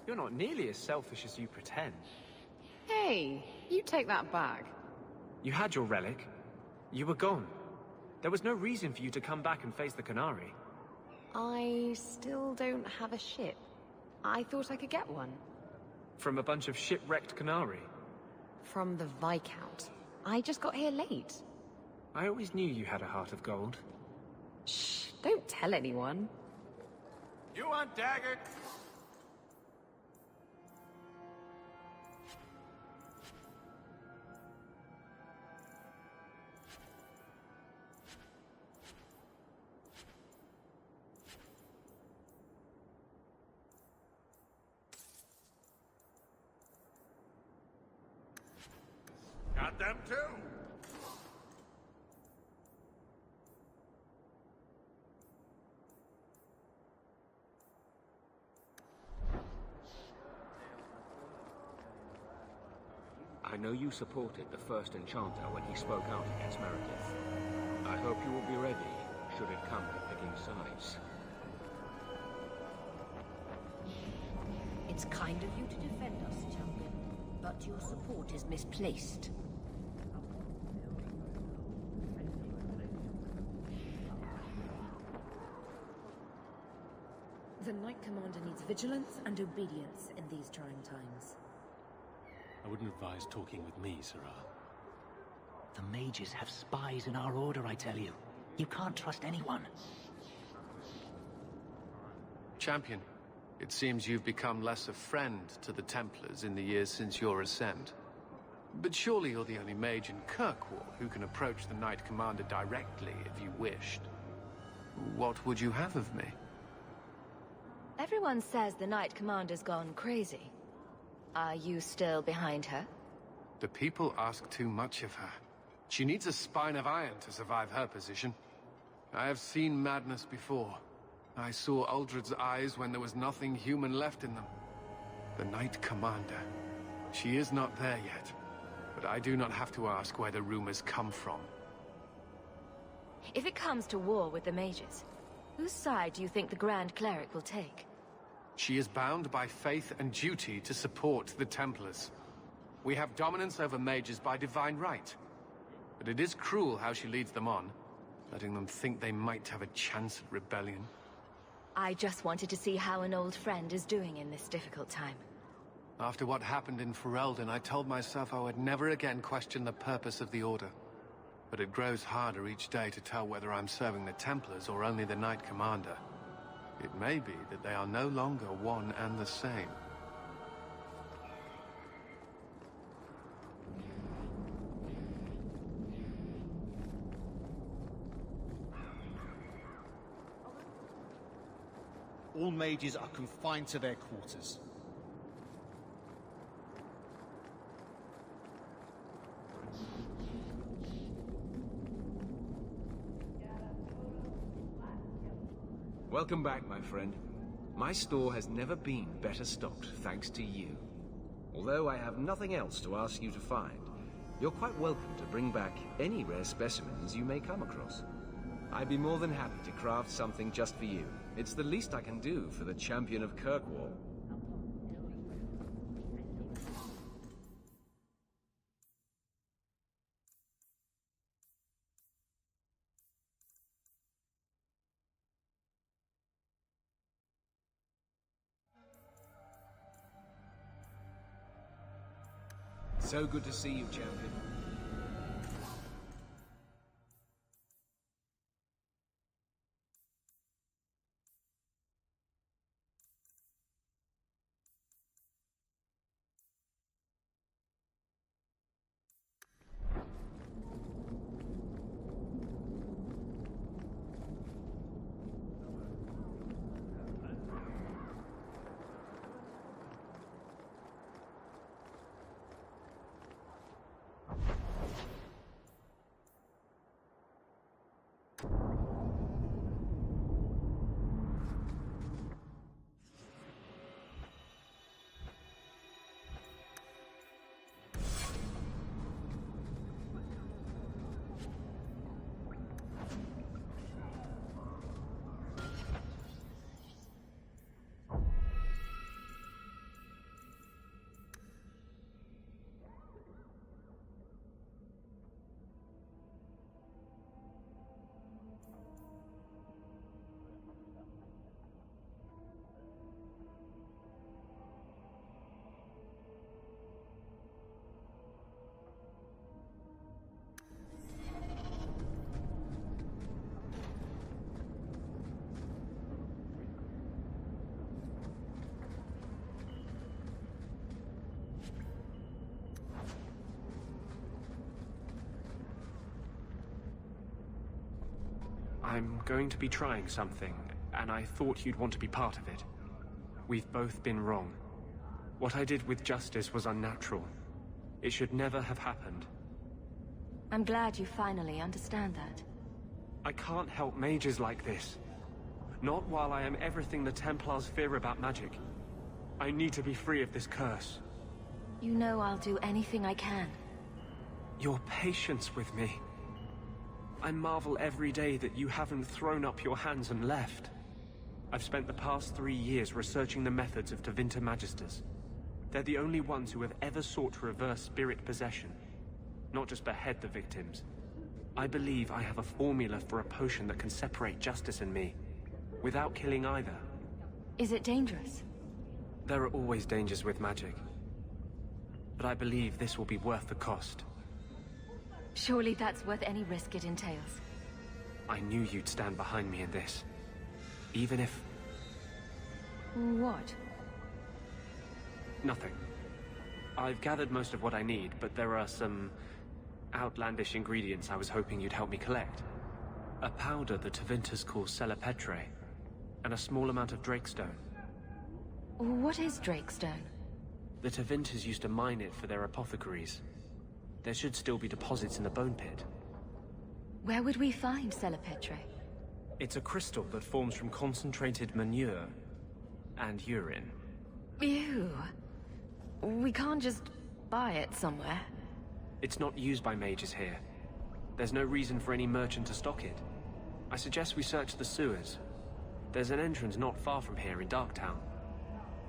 You're not nearly as selfish as you pretend. Hey, you take that back. You had your relic. You were gone. There was no reason for you to come back and face the Qunari. I still don't have a ship. I thought I could get one. From a bunch of shipwrecked Qunari. From the Viscount. I just got here late. I always knew you had a heart of gold. Shh, don't tell anyone. You want dagger? Got them too. I know you supported the first Enchanter when he spoke out against Meredith. I hope you will be ready, should it come to picking sides. It's kind of you to defend us, champion, but your support is misplaced. The Knight Commander needs vigilance and obedience in these trying times. I wouldn't advise talking with me, Sirrah. The mages have spies in our order, I tell you. You can't trust anyone. Champion, it seems you've become less a friend to the Templars in the years since your ascent. But surely you're the only mage in Kirkwall who can approach the Knight Commander directly if you wished. What would you have of me? Everyone says the Knight Commander's gone crazy. Are you still behind her? The people ask too much of her. She needs a spine of iron to survive her position. I have seen madness before. I saw Uldred's eyes when there was nothing human left in them. The Knight Commander. She is not there yet. But I do not have to ask where the rumors come from. If it comes to war with the mages, whose side do you think the Grand Cleric will take? She is bound by faith and duty to support the Templars. We have dominance over mages by divine right. But it is cruel how she leads them on, letting them think they might have a chance at rebellion. I just wanted to see how an old friend is doing in this difficult time. After what happened in Ferelden, I told myself I would never again question the purpose of the Order. But it grows harder each day to tell whether I'm serving the Templars or only the Knight Commander. It may be that they are no longer one and the same. All mages are confined to their quarters. Welcome back, my friend. My store has never been better stocked, thanks to you. Although I have nothing else to ask you to find, you're quite welcome to bring back any rare specimens you may come across. I'd be more than happy to craft something just for you. It's the least I can do for the champion of Kirkwall. So good to see you, champion. I'm going to be trying something, and I thought you'd want to be part of it. We've both been wrong. What I did with Justice was unnatural. It should never have happened. I'm glad you finally understand that. I can't help mages like this. Not while I am everything the Templars fear about magic. I need to be free of this curse. You know I'll do anything I can. Your patience with me. I marvel every day that you haven't thrown up your hands and left. I've spent the past 3 years researching the methods of Tevinter Magisters. They're the only ones who have ever sought to reverse spirit possession, not just behead the victims. I believe I have a formula for a potion that can separate Justice and me, without killing either. Is it dangerous? There are always dangers with magic. But I believe this will be worth the cost. Surely that's worth any risk it entails. I knew you'd stand behind me in this. Even if... What? Nothing. I've gathered most of what I need, but there are some outlandish ingredients I was hoping you'd help me collect. A powder the Tevinters call Celepetre, and a small amount of Drakestone. What is Drakestone? The Tevinters used to mine it for their apothecaries. There should still be deposits in the bone pit. Where would we find Celepetre? It's a crystal that forms from concentrated manure and urine. Ew. We can't just buy it somewhere. It's not used by mages here. There's no reason for any merchant to stock it. I suggest we search the sewers. There's an entrance not far from here in Darktown.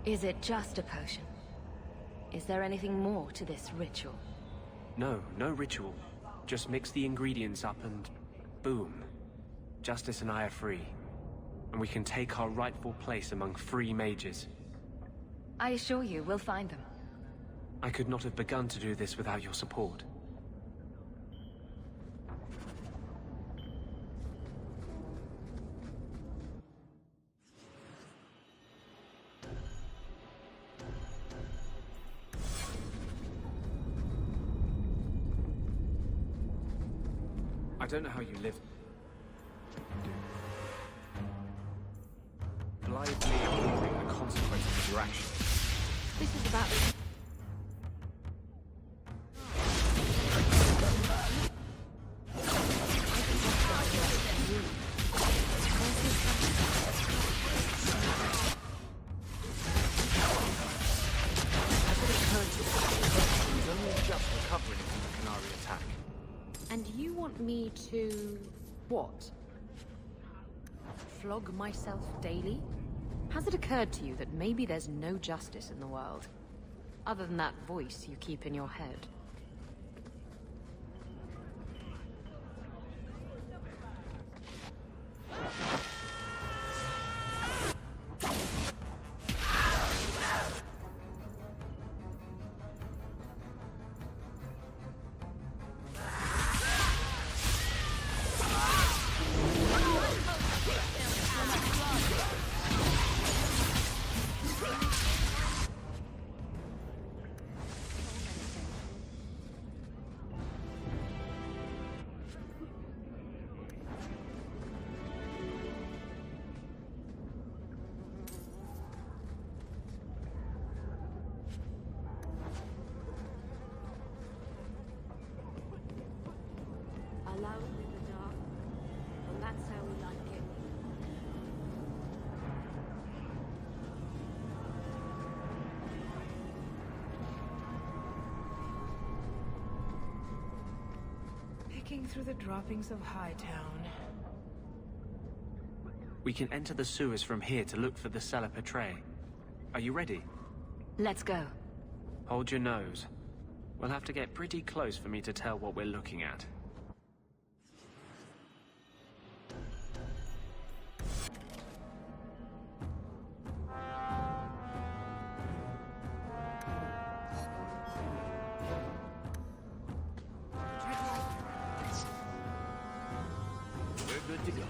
Is it just a potion? Is there anything more to this ritual? No, no ritual. Just mix the ingredients up and... boom. Justice and I are free. And we can take our rightful place among free mages. I assure you, we'll find them. I could not have begun to do this without your support. I don't know how you live. Blithely ignoring the consequences of your actions. This is about the... And you want me to... what? Flog myself daily? Has it occurred to you that maybe there's no justice in the world? Other than that voice you keep in your head? Alone in the dark. And that's how we like it. Picking through the droppings of Hightown. We can enter the sewers from here to look for the Celepetre. Are you ready? Let's go. Hold your nose. We'll have to get pretty close for me to tell what we're looking at. We're good to go.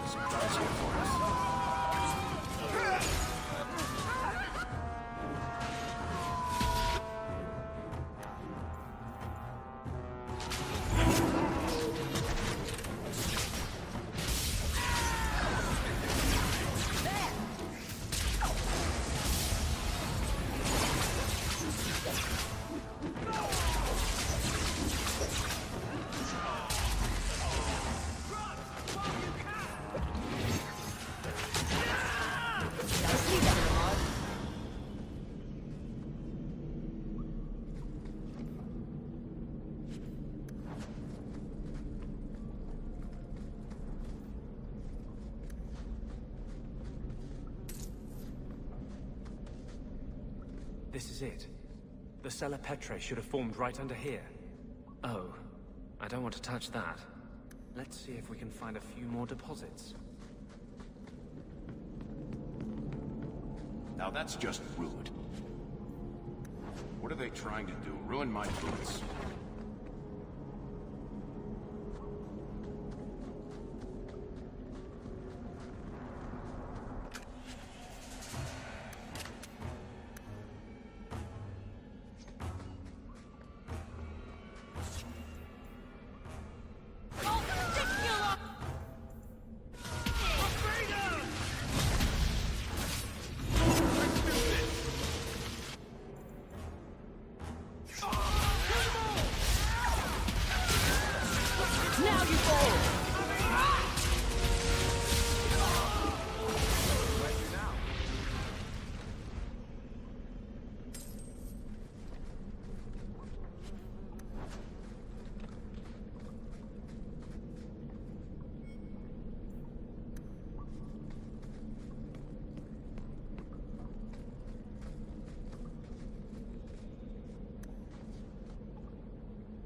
Surprise here for us. This is it. The Cella Petrae should have formed right under here. Oh, I don't want to touch that. Let's see if we can find a few more deposits. Now that's just rude. What are they trying to do? Ruin my boots?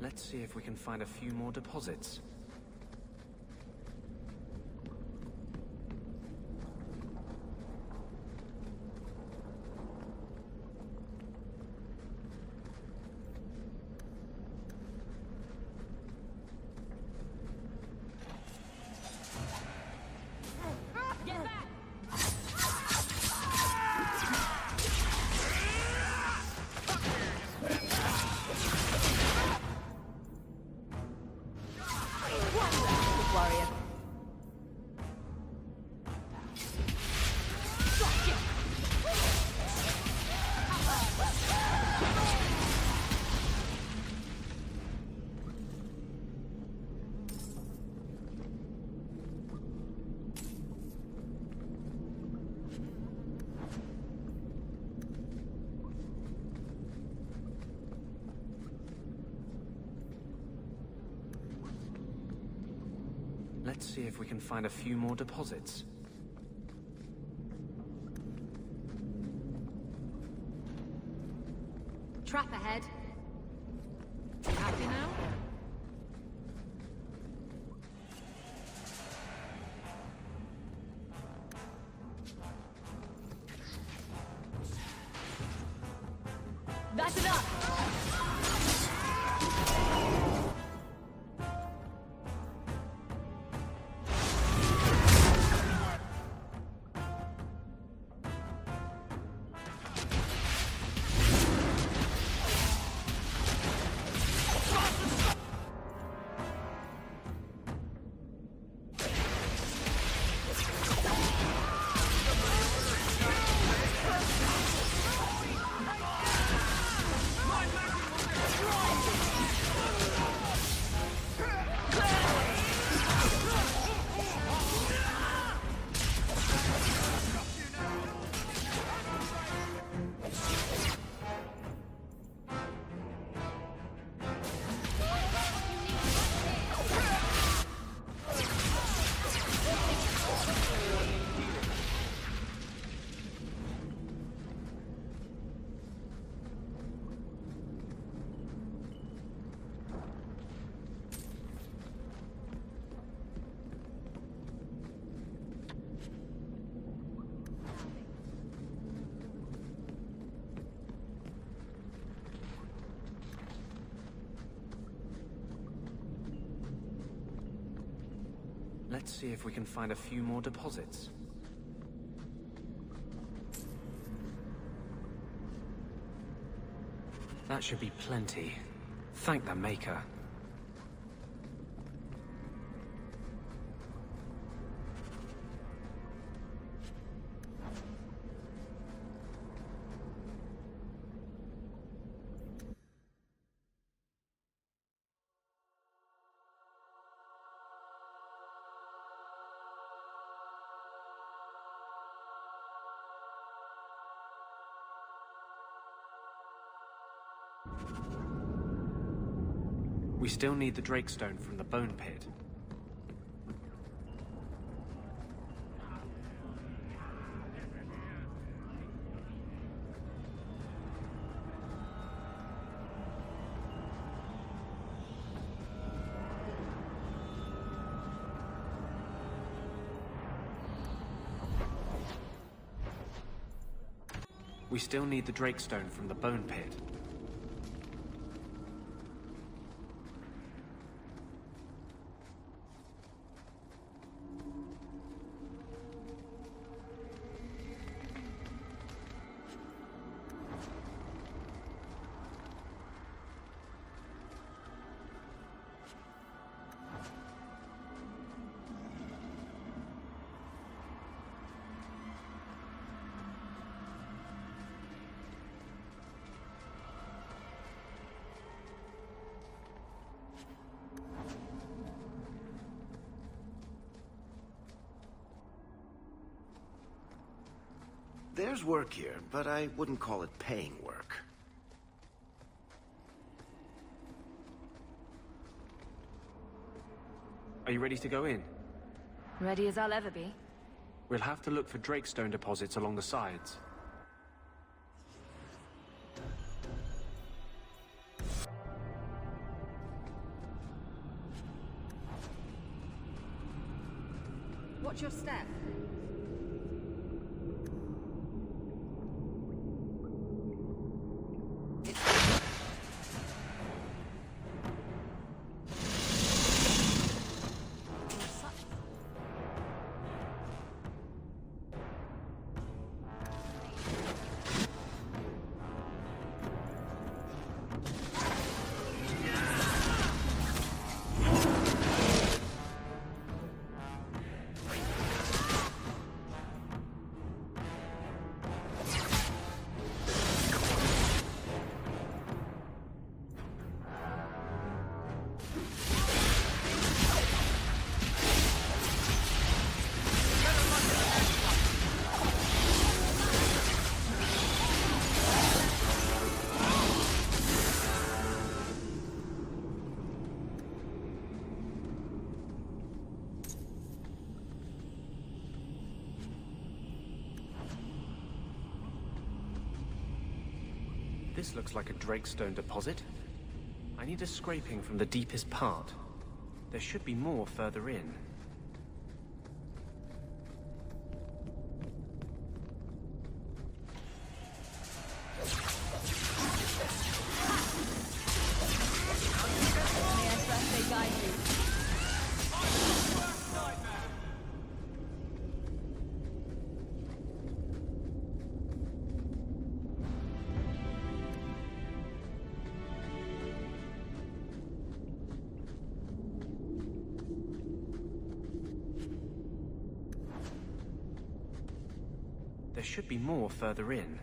Let's see if we can find a few more deposits. Let's see if we can find a few more deposits. Trap ahead. You happy now? That's enough! Let's see if we can find a few more deposits. That should be plenty. Thank the Maker. We still need the Drakestone from the Bone Pit. We still need the Drakestone from the Bone Pit. There's work here, but I wouldn't call it paying work. Are you ready to go in? Ready as I'll ever be. We'll have to look for Drakestone deposits along the sides. Watch your step. This looks like a Drakestone deposit. I need a scraping from the deepest part. There should be more further in. There should be more further in.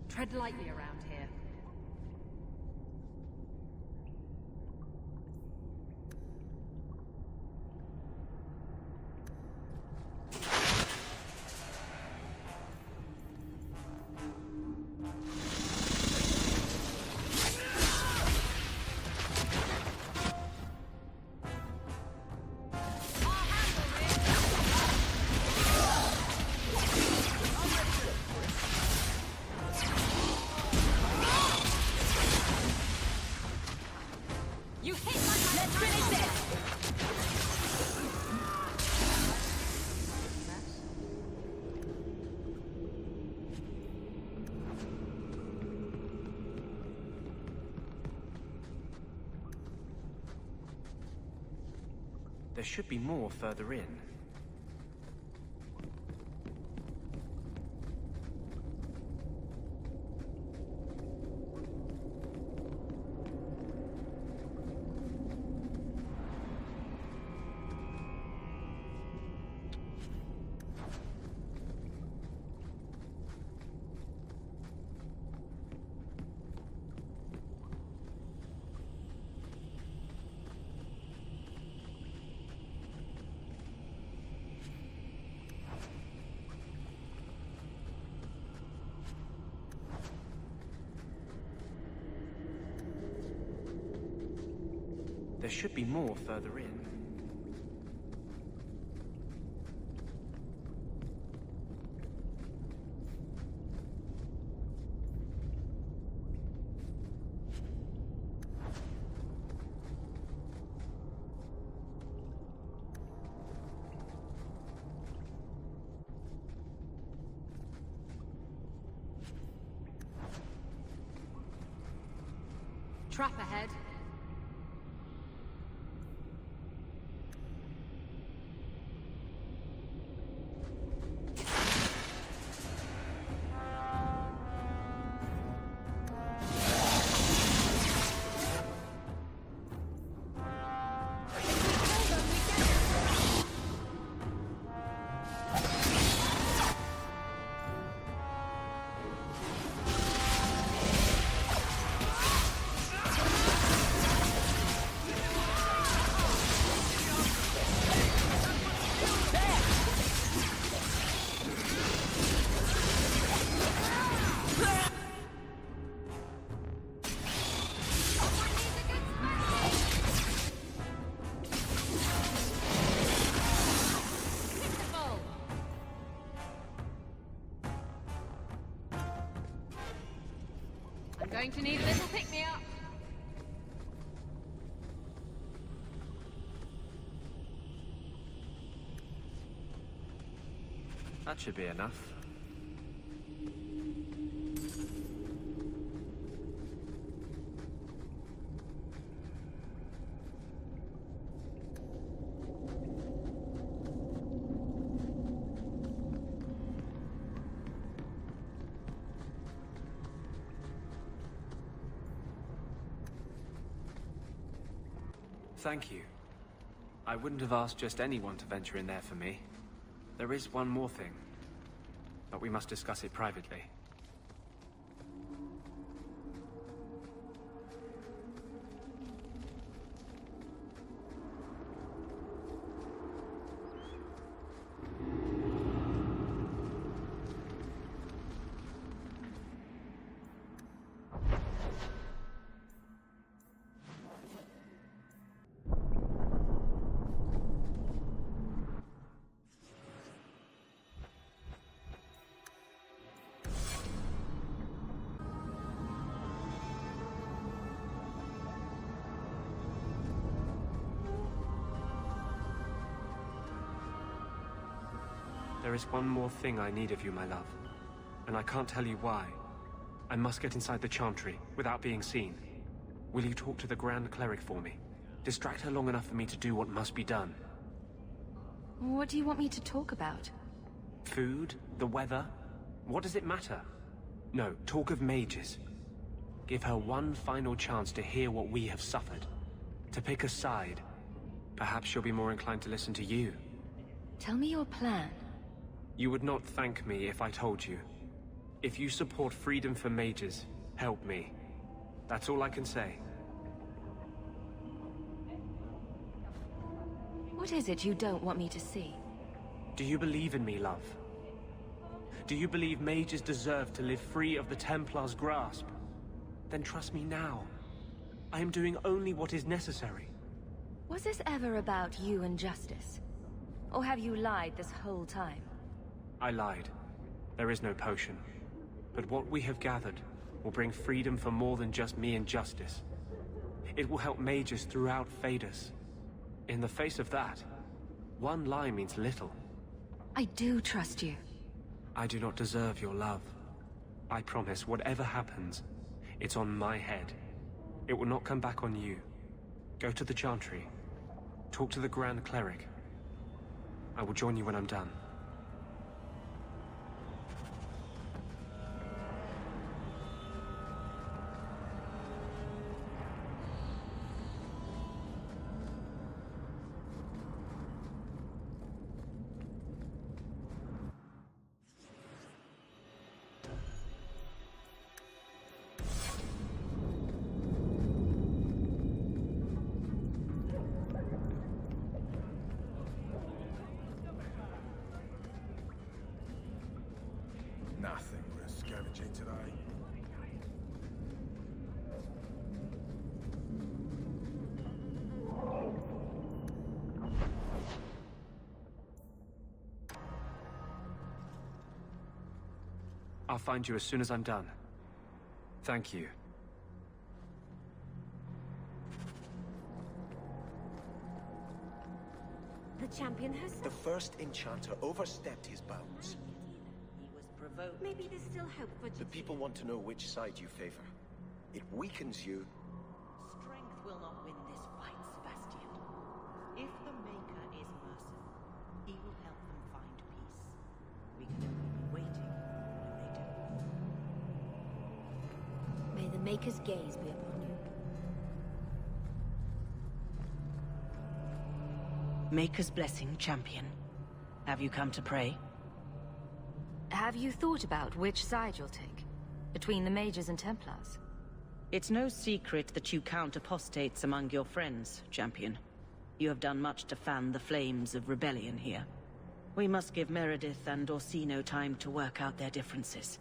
Tread lightly around here. There should be more further in. should be more further in. Trap ahead. Going to need a little pick-me-up. That should be enough. Thank you. I wouldn't have asked just anyone to venture in there for me. There is one more thing, but we must discuss it privately. There is one more thing I need of you, my love. And I can't tell you why. I must get inside the Chantry, without being seen. Will you talk to the Grand Cleric for me? Distract her long enough for me to do what must be done. What do you want me to talk about? Food? The weather? What does it matter? No, talk of mages. Give her one final chance to hear what we have suffered. To pick a side. Perhaps she'll be more inclined to listen to you. Tell me your plan. You would not thank me if I told you. If you support freedom for mages, help me. That's all I can say. What is it you don't want me to see? Do you believe in me, love? Do you believe mages deserve to live free of the Templar's grasp? Then trust me now. I am doing only what is necessary. Was this ever about you and justice? Or have you lied this whole time? I lied. There is no potion. But what we have gathered will bring freedom for more than just me and justice. It will help mages throughout Phaedus. In the face of that, one lie means little. I do trust you. I do not deserve your love. I promise, whatever happens, it's on my head. It will not come back on you. Go to the Chantry. Talk to the Grand Cleric. I will join you when I'm done. Nothing worth scavenging today. I'll find you as soon as I'm done. Thank you. The champion has... The first enchanter overstepped his bounds. He was provoked. Maybe there's still hope for... The people want to know which side you favor. It weakens you. Strength will not win this fight, Sebastian. If the Maker is merciful, he will help them find peace. We can only be waiting when they do. May the Maker's gaze be upon you. Maker's blessing, champion. Have you come to pray? Have you thought about which side you'll take? Between the Mages and Templars? It's no secret that you count apostates among your friends, champion. You have done much to fan the flames of rebellion here. We must give Meredith and Orsino time to work out their differences.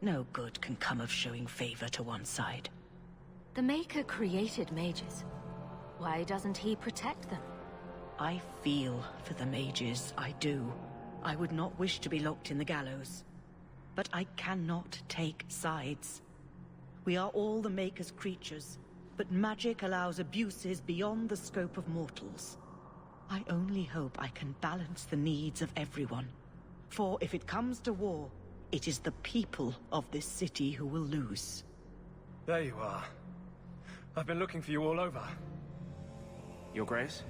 No good can come of showing favor to one side. The Maker created mages. Why doesn't he protect them? I feel for the mages, I do. I would not wish to be locked in the gallows. But I cannot take sides. We are all the Maker's creatures, but magic allows abuses beyond the scope of mortals. I only hope I can balance the needs of everyone. For if it comes to war, it is the people of this city who will lose. There you are. I've been looking for you all over. Your Grace?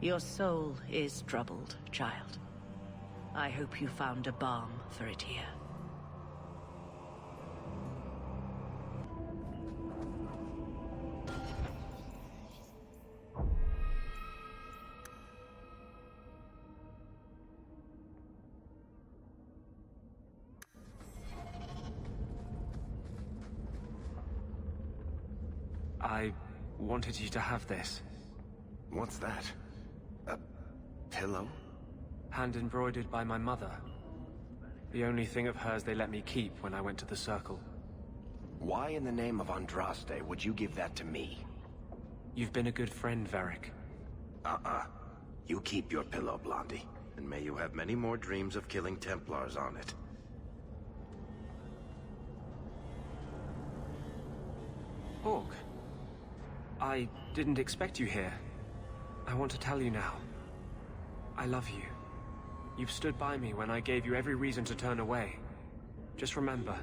Your soul is troubled, child. I hope you found a balm for it here. I wanted you to have this. What's that? A pillow? Hand embroidered by my mother. The only thing of hers they let me keep when I went to the Circle. Why in the name of Andraste would you give that to me? You've been a good friend, Varric. You keep your pillow, Blondie. And may you have many more dreams of killing Templars on it. Hawk. I didn't expect you here. I want to tell you now. I love you. You've stood by me when I gave you every reason to turn away. Just remember,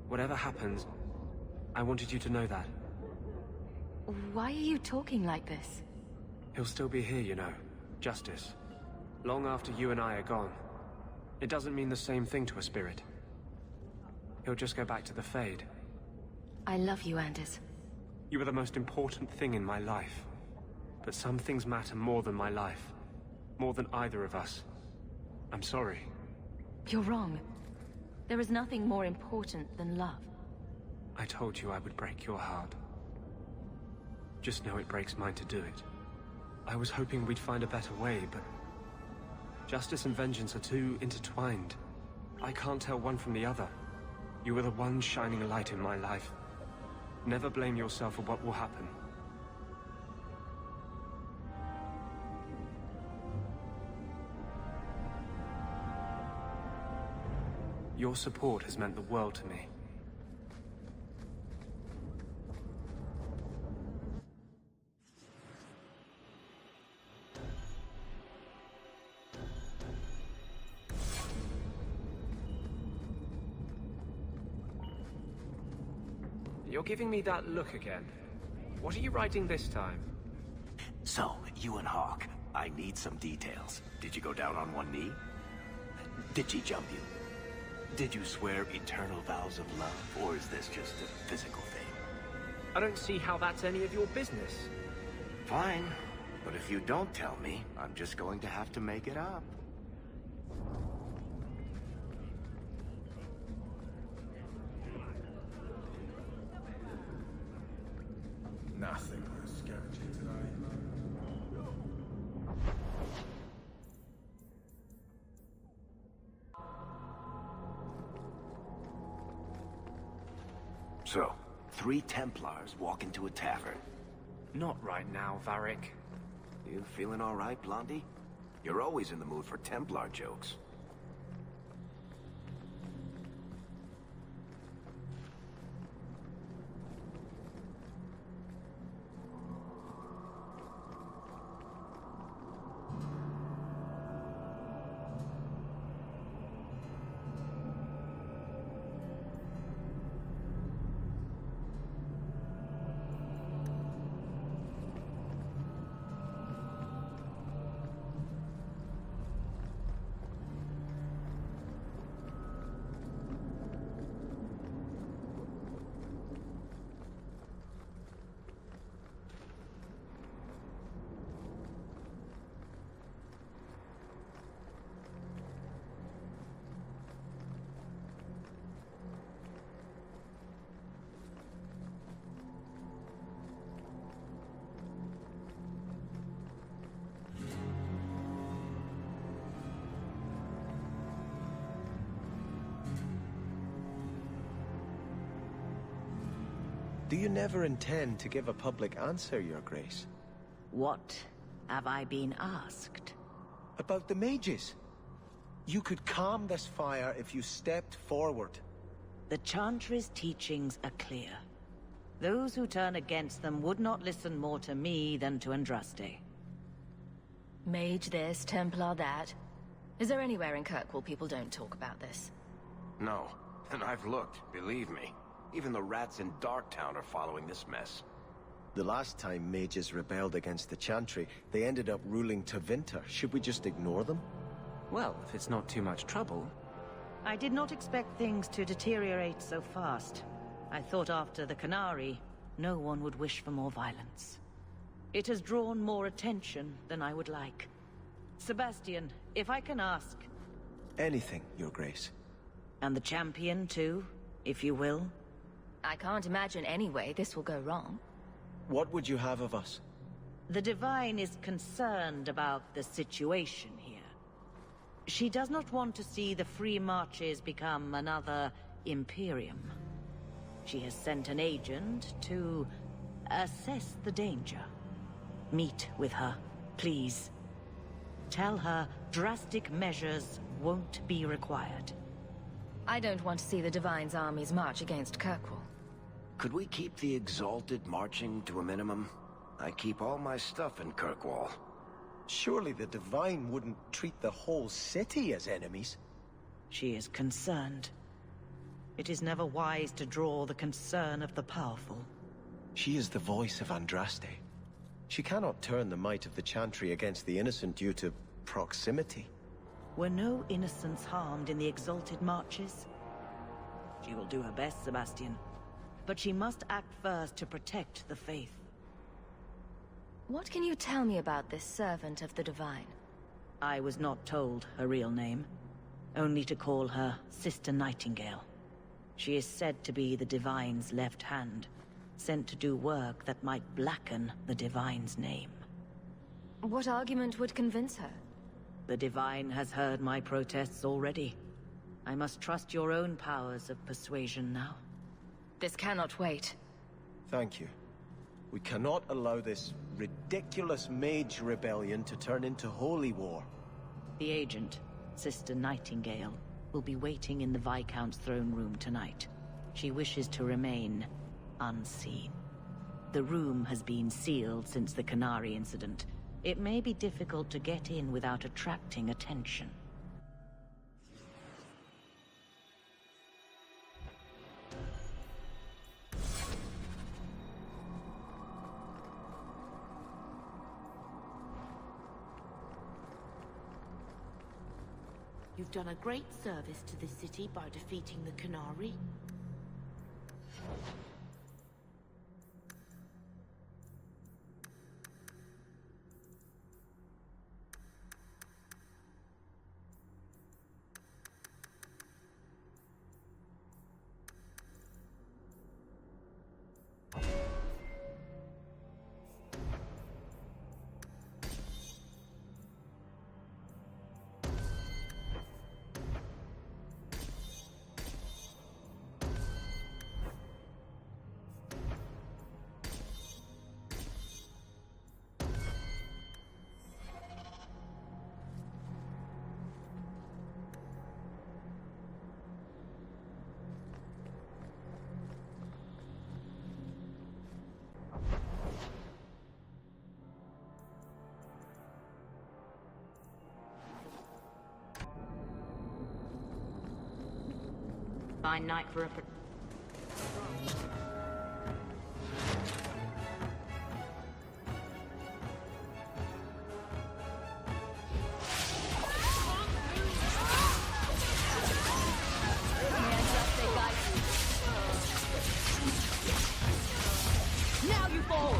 whatever happens, I wanted you to know that. Why are you talking like this? He'll still be here, you know. Justice. Long after you and I are gone. It doesn't mean the same thing to a spirit. He'll just go back to the Fade. I love you, Anders. You are the most important thing in my life. But some things matter more than my life. More than either of us. I'm sorry. You're wrong. There is nothing more important than love. I told you I would break your heart. Just know it breaks mine to do it. I was hoping we'd find a better way, but... justice and vengeance are too intertwined. I can't tell one from the other. You were the one shining light in my life. Never blame yourself for what will happen. Your support has meant the world to me. You're giving me that look again. What are you writing this time? So, you and Hawk, I need some details. Did you go down on one knee? Did she jump you? Did you swear eternal vows of love, or is this just a physical thing? I don't see how that's any of your business. Fine, but if you don't tell me, I'm just going to have to make it up. Nothing worth scavenging today. So, 3 Templars walk into a tavern. Not right now, Varric. You feeling all right, Blondie? You're always in the mood for Templar jokes. Do you never intend to give a public answer, Your Grace? What have I been asked? About the mages. You could calm this fire if you stepped forward. The Chantry's teachings are clear. Those who turn against them would not listen more to me than to Andraste. Mage this, Templar that. Is there anywhere in Kirkwall people don't talk about this? No. And I've looked, believe me. Even the rats in Darktown are following this mess. The last time mages rebelled against the Chantry, they ended up ruling Tevinter. Should we just ignore them? Well, if it's not too much trouble. I did not expect things to deteriorate so fast. I thought after the Canary, no one would wish for more violence. It has drawn more attention than I would like. Sebastian, if I can ask... Anything, Your Grace. And the champion, too, if you will? I can't imagine any way this will go wrong. What would you have of us? The Divine is concerned about the situation here. She does not want to see the Free Marches become another Imperium. She has sent an agent to assess the danger. Meet with her, please. Tell her drastic measures won't be required. I don't want to see the Divine's armies march against Kirkwall. Could we keep the Exalted marching to a minimum? I keep all my stuff in Kirkwall. Surely the Divine wouldn't treat the whole city as enemies. She is concerned. It is never wise to draw the concern of the powerful. She is the voice of Andraste. She cannot turn the might of the Chantry against the innocent due to proximity. Were no innocents harmed in the Exalted marches? She will do her best, Sebastian. But she must act first to protect the faith. What can you tell me about this servant of the Divine? I was not told her real name. Only to call her Sister Nightingale. She is said to be the Divine's left hand, sent to do work that might blacken the Divine's name. What argument would convince her? The Divine has heard my protests already. I must trust your own powers of persuasion now. This cannot wait. Thank you. We cannot allow this ridiculous mage rebellion to turn into holy war. The agent, Sister Nightingale, will be waiting in the Viscount's throne room tonight. She wishes to remain unseen. The room has been sealed since the Canary incident. It may be difficult to get in without attracting attention. You've done a great service to this city by defeating the Canary. Fine night for a... Now you fall!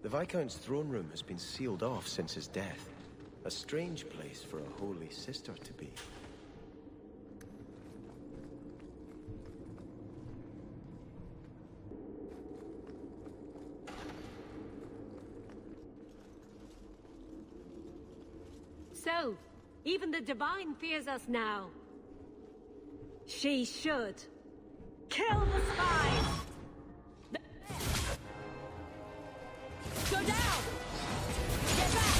The Viscount's throne room has been sealed off since his death. A strange place for a holy sister to be. So, even the Divine fears us now. She should. Kill the spies! Go down! Get back!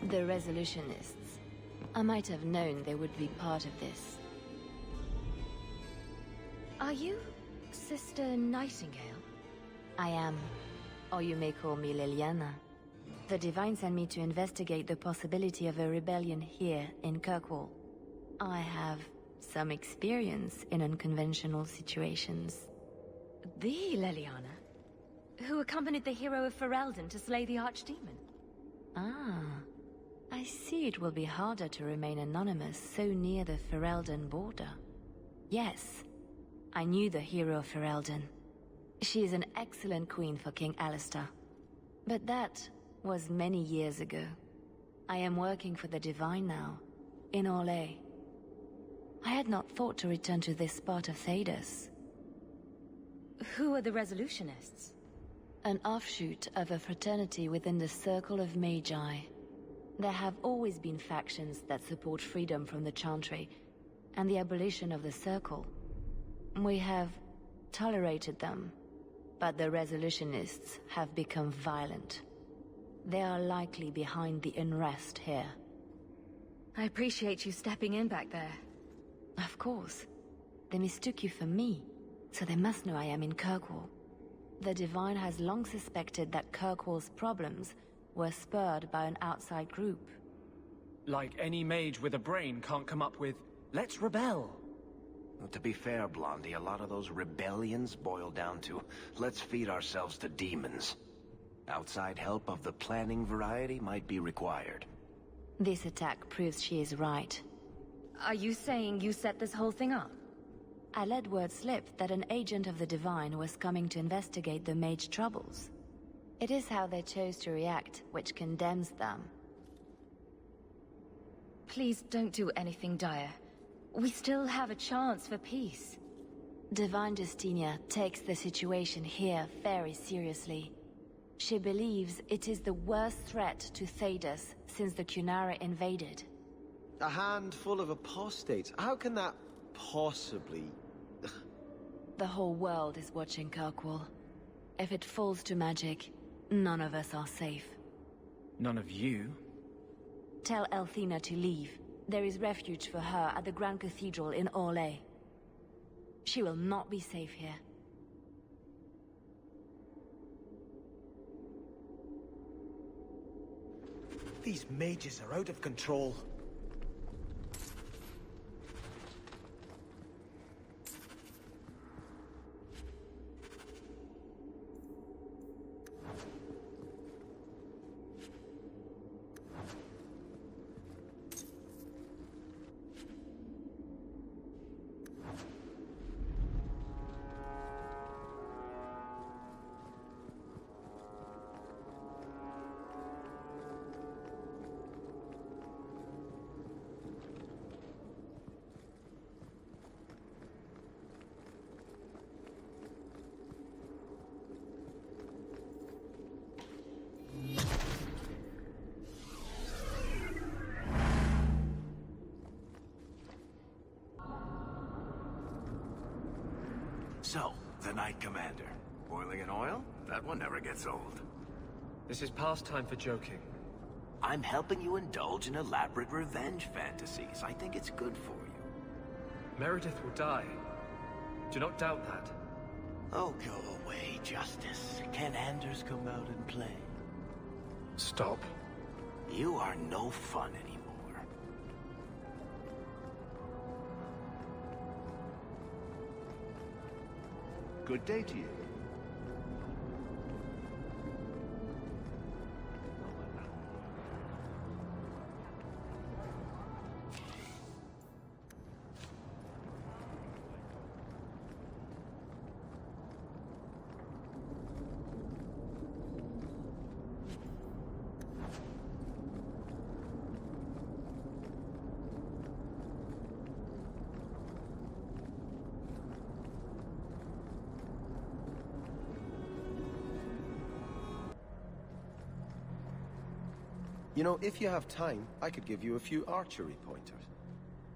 The Resolutionists. I might have known they would be part of this. Are you Sister Nightingale? I am. Or you may call me Liliana. The Divine sent me to investigate the possibility of a rebellion here in Kirkwall. I have some experience in unconventional situations. The Liliana? Who accompanied the hero of Ferelden to slay the Archdemon? Ah. I see it will be harder to remain anonymous so near the Ferelden border. Yes, I knew the hero of Ferelden. She is an excellent queen for King Alistair. But that was many years ago. I am working for the Divine now, in Orlais. I had not thought to return to this part of Thedas. Who are the Resolutionists? An offshoot of a fraternity within the Circle of Magi. There have always been factions that support freedom from the Chantry, and the abolition of the Circle. We have tolerated them, but the Resolutionists have become violent. They are likely behind the unrest here. I appreciate you stepping in back there. Of course. They mistook you for me, so they must know I am in Kirkwall. The Divine has long suspected that Kirkwall's problems were spurred by an outside group. Like any mage with a brain can't come up with, let's rebel. Well, to be fair, Blondie, a lot of those rebellions boil down to, let's feed ourselves to demons. Outside help of the planning variety might be required. This attack proves she is right. Are you saying you set this whole thing up? I let word slip that an agent of the Divine was coming to investigate the mage troubles. It is how they chose to react, which condemns them. Please don't do anything dire. We still have a chance for peace. Divine Justinia takes the situation here very seriously. She believes it is the worst threat to Thedas since the Cunara invaded. A handful of apostates? How can that possibly... The whole world is watching Kirkwall. If it falls to magic, none of us are safe. None of you? Tell Elthina to leave. There is refuge for her at the Grand Cathedral in Orlais. She will not be safe here. These mages are out of control. So, the Knight Commander. Boiling in oil? That one never gets old. This is past time for joking. I'm helping you indulge in elaborate revenge fantasies. I think it's good for you. Meredith will die. Do not doubt that. Oh, go away, Justice. Can Anders come out and play? Stop. You are no fun anymore. Good day to you. You know, if you have time, I could give you a few archery pointers.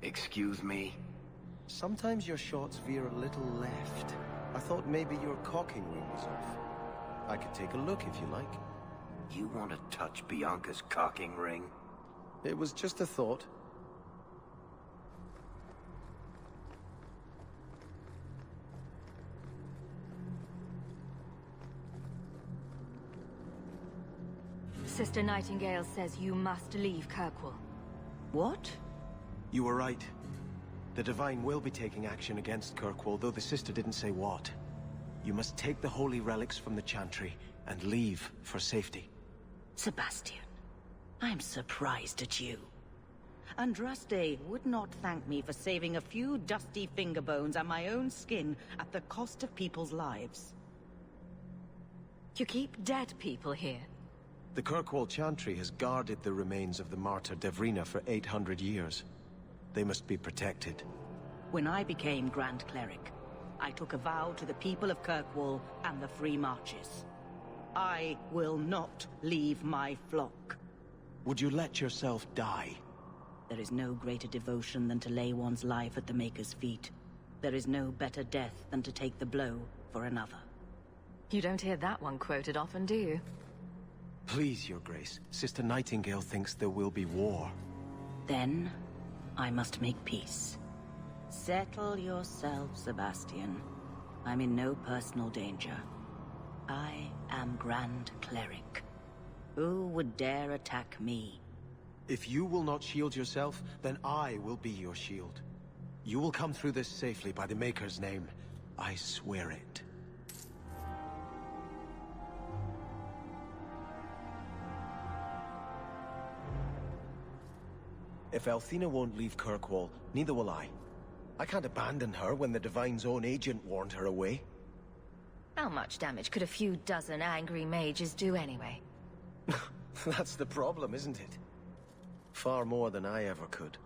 Excuse me? Sometimes your shots veer a little left. I thought maybe your cocking ring was off. I could take a look if you like. You want to touch Bianca's cocking ring? It was just a thought. Sister Nightingale says you must leave Kirkwall. What? You were right. The Divine will be taking action against Kirkwall, though the sister didn't say what. You must take the holy relics from the Chantry and leave for safety. Sebastian, I'm surprised at you. Andraste would not thank me for saving a few dusty finger bones and my own skin at the cost of people's lives. You keep dead people here. The Kirkwall Chantry has guarded the remains of the martyr Devrina for 800 years. They must be protected. When I became Grand Cleric, I took a vow to the people of Kirkwall and the Free Marches. I will not leave my flock. Would you let yourself die? There is no greater devotion than to lay one's life at the Maker's feet. There is no better death than to take the blow for another. You don't hear that one quoted often, do you? Please, Your Grace. Sister Nightingale thinks there will be war. Then, I must make peace. Settle yourself, Sebastian. I'm in no personal danger. I am Grand Cleric. Who would dare attack me? If you will not shield yourself, then I will be your shield. You will come through this safely by the Maker's name. I swear it. If Althena won't leave Kirkwall, neither will I. I can't abandon her when the Divine's own agent warned her away. How much damage could a few dozen angry mages do anyway? That's the problem, isn't it? Far more than I ever could.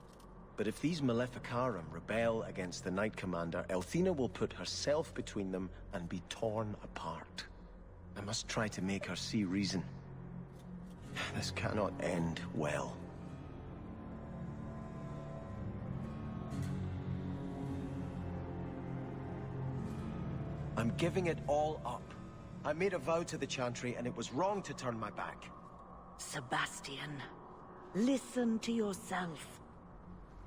But if these Maleficarum rebel against the Knight Commander, Althena will put herself between them and be torn apart. I must try to make her see reason. This cannot end well. I'm giving it all up. I made a vow to the Chantry, and it was wrong to turn my back. Sebastian, listen to yourself.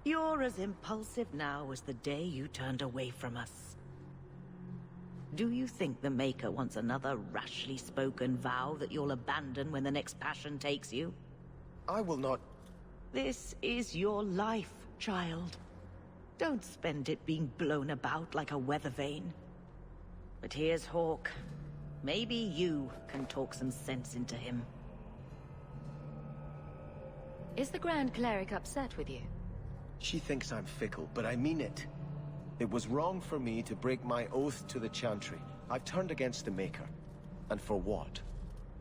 You're as impulsive now as the day you turned away from us. Do you think the Maker wants another rashly spoken vow that you'll abandon when the next passion takes you? I will not... This is your life, child. Don't spend it being blown about like a weather vane. But here's Hawke. Maybe you can talk some sense into him. Is the Grand Cleric upset with you? She thinks I'm fickle, but I mean it. It was wrong for me to break my oath to the Chantry. I've turned against the Maker. And for what?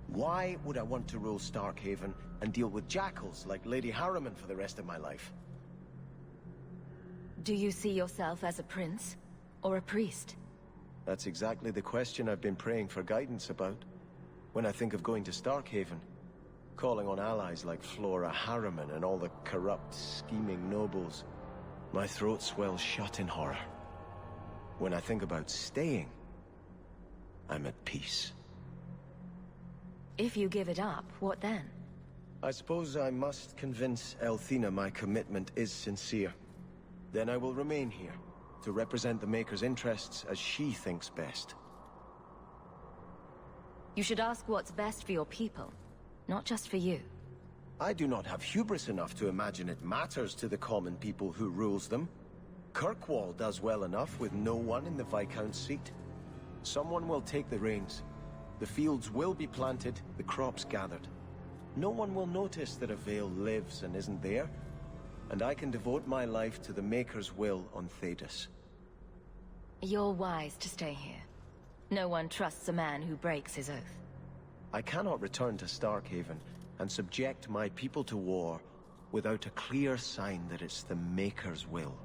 Why would I want to rule Starkhaven and deal with jackals like Lady Harriman for the rest of my life? Do you see yourself as a prince? Or a priest? That's exactly the question I've been praying for guidance about. When I think of going to Starkhaven, calling on allies like Flora Harriman and all the corrupt, scheming nobles, my throat swells shut in horror. When I think about staying, I'm at peace. If you give it up, what then? I suppose I must convince Elthina my commitment is sincere. Then I will remain here, to represent the Maker's interests as she thinks best. You should ask what's best for your people, not just for you. I do not have hubris enough to imagine it matters to the common people who rules them. Kirkwall does well enough with no one in the Viscount's seat. Someone will take the reins. The fields will be planted, the crops gathered. No one will notice that a Vale lives and isn't there, and I can devote my life to the Maker's will on Thedas. You're wise to stay here. No one trusts a man who breaks his oath. I cannot return to Starkhaven and subject my people to war without a clear sign that it's the Maker's will.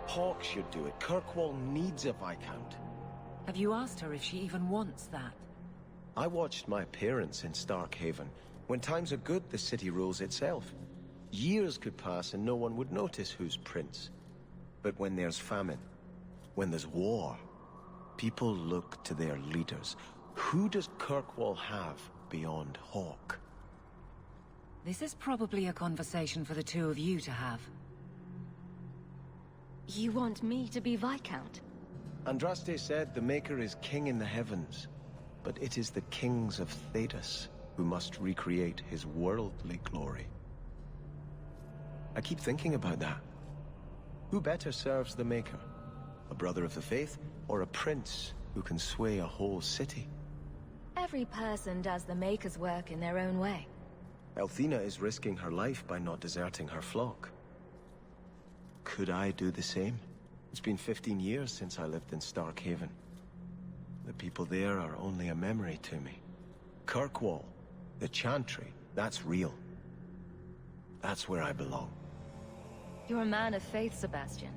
Hawke should do it. Kirkwall needs a Viscount. Have you asked her if she even wants that? I watched my parents in Starkhaven. When times are good, the city rules itself. Years could pass and no one would notice who's prince. But when there's famine, when there's war, people look to their leaders. Who does Kirkwall have beyond Hawke? This is probably a conversation for the two of you to have. You want me to be Viscount? Andraste said the Maker is king in the heavens, but it is the kings of Thedas who must recreate his worldly glory. I keep thinking about that. Who better serves the Maker? A brother of the faith, or a prince who can sway a whole city? Every person does the Maker's work in their own way. Elthina is risking her life by not deserting her flock. Could I do the same? It's been 15 years since I lived in Starkhaven. The people there are only a memory to me. Kirkwall, the Chantry, that's real. That's where I belong. You're a man of faith, Sebastian.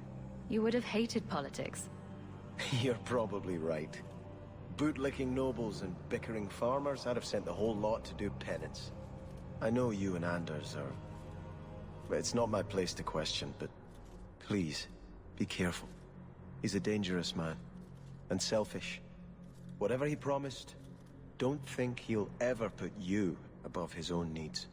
You would have hated politics. You're probably right. Bootlicking nobles and bickering farmers, I'd have sent the whole lot to do penance. I know you and Anders are... It's not my place to question, but please, be careful. He's a dangerous man, and selfish. Whatever he promised, don't think he'll ever put you above his own needs.